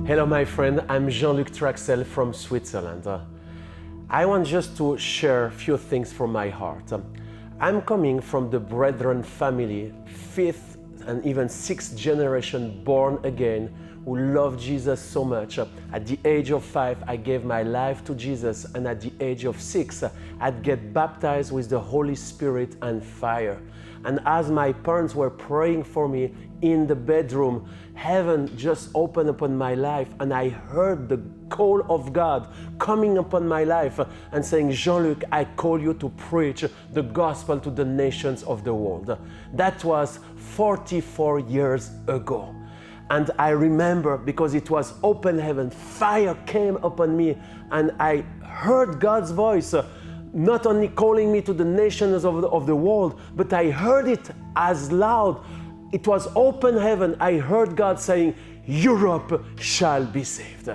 Hello my friend, I'm Jean-Luc Trachsel from Switzerland. I want just to share a few things from my heart. I'm coming from the Brethren family, 5th and even 6th generation born again, who love Jesus so much. At the age of 5, I gave my life to Jesus, and at the age of 6, I'd get baptized with the Holy Spirit and fire. And as my parents were praying for me in the bedroom, heaven just opened upon my life, and I heard the call of God coming upon my life and saying, Jean-Luc, I call you to preach the gospel to the nations of the world. That was 44 years ago. And I remember, because it was open heaven, fire came upon me, and I heard God's voice, not only calling me to the nations of the world, but I heard it as loud. It was open heaven. I heard God saying, Europe shall be saved.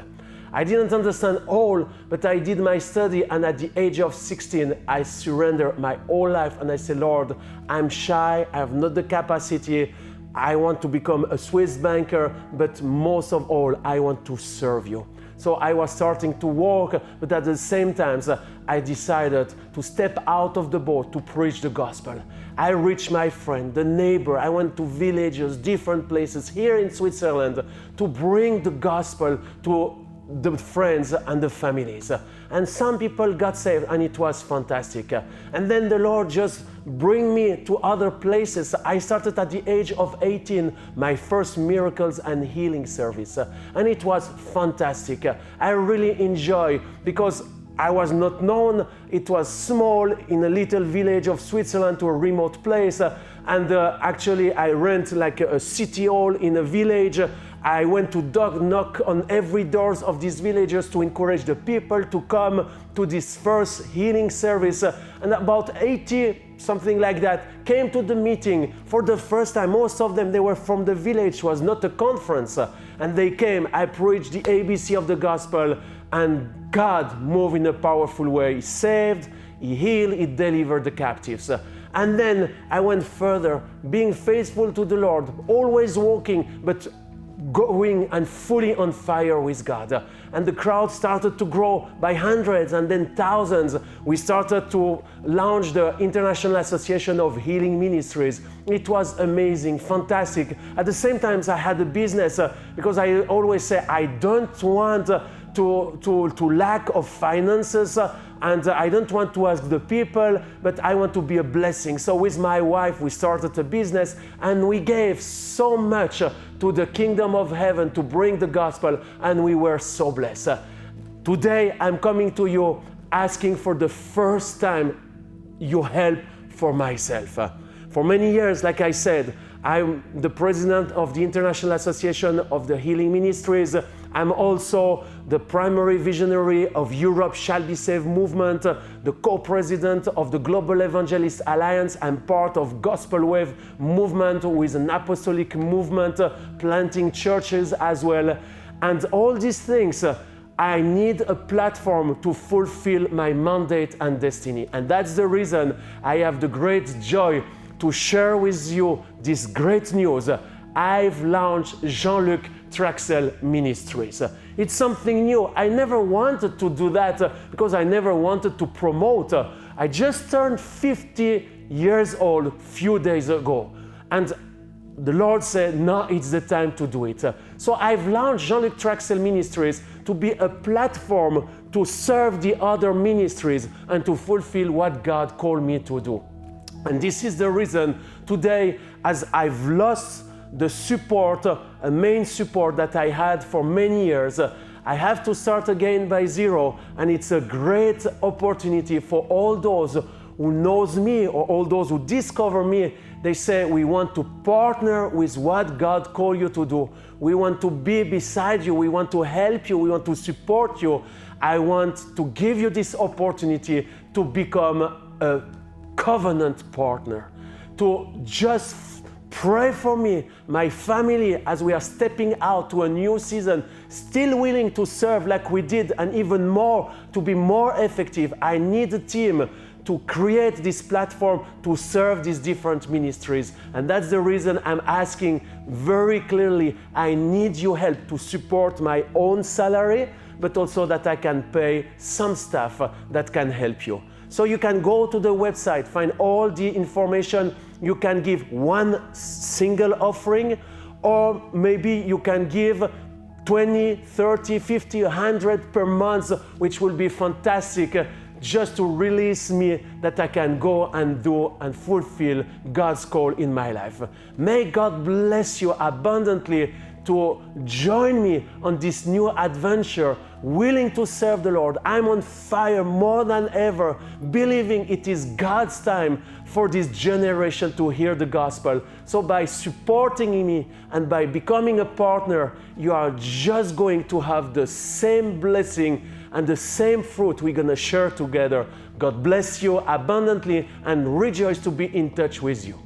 I didn't understand all, but I did my study, and at the age of 16, I surrendered my whole life, and I said, Lord, I'm shy, I have not the capacity, I want to become a Swiss banker, but most of all, I want to serve you. So I was starting to walk, but at the same time, I decided to step out of the boat to preach the gospel. I reached my friend, the neighbor. I went to villages, different places here in Switzerland to bring the gospel to the friends and the families. And some people got saved, and it was fantastic. And then the Lord just bring me to other places. I started at the age of 18, my first miracles and healing service. And it was fantastic. I really enjoy, because I was not known. It was small, in a little village of Switzerland, to a remote place. And actually I rent like a city hall in a village. I went to knock on every doors of these villages to encourage the people to come to this first healing service. And about 80, something like that, came to the meeting for the first time. Most of them, they were from the village. It was not a conference. And they came. I preached the ABC of the gospel, and God moved in a powerful way. He saved, He healed, He delivered the captives. And then I went further, being faithful to the Lord, always walking, but going and fully on fire with God. And the crowd started to grow by hundreds and then thousands. We started to launch the International Association of Healing Ministries. It was amazing, fantastic. At the same time, I had a business because I always say I don't want to lack of finances, and I don't want to ask the people, but I want to be a blessing. So with my wife, we started a business, and we gave so much to the kingdom of heaven to bring the gospel, and we were so blessed. Today, I'm coming to you asking for the first time your help for myself. For many years, like I said, I'm the president of the International Association of the Healing Ministries. I'm also the primary visionary of Europe Shall Be Saved movement, the co-president of the Global Evangelist Alliance. I'm part of Gospel Wave movement with an apostolic movement, planting churches as well. And all these things, I need a platform to fulfill my mandate and destiny. And that's the reason I have the great joy to share with you this great news. I've launched Jean-Luc Trachsel Ministries. It's something new. I never wanted to do that because I never wanted to promote. I just turned 50 years old a few days ago. And the Lord said, no, it's the time to do it. So I've launched Jean-Luc Trachsel Ministries to be a platform to serve the other ministries and to fulfill what God called me to do. And this is the reason today, as I've lost the support, a main support that I had for many years, I have to start again by zero. And it's a great opportunity for all those who knows me or all those who discover me. They say, we want to partner with what God called you to do. We want to be beside you. We want to help you. We want to support you. I want to give you this opportunity to become a covenant partner, to just pray for me, my family, as we are stepping out to a new season, still willing to serve like we did, and even more, to be more effective. I need a team to create this platform to serve these different ministries. And that's the reason I'm asking very clearly, I need your help to support my own salary, but also that I can pay some staff that can help you. So you can go to the website, find all the information. You can give one single offering, or maybe you can give 20, 30, 50, 100 per month, which will be fantastic, just to release me that I can go and do and fulfill God's call in my life. May God bless you abundantly to join me on this new adventure, willing to serve the Lord. I'm on fire more than ever, believing it is God's time for this generation to hear the gospel. So by supporting me and by becoming a partner, you are just going to have the same blessing and the same fruit we're going to share together. God bless you abundantly and rejoice to be in touch with you.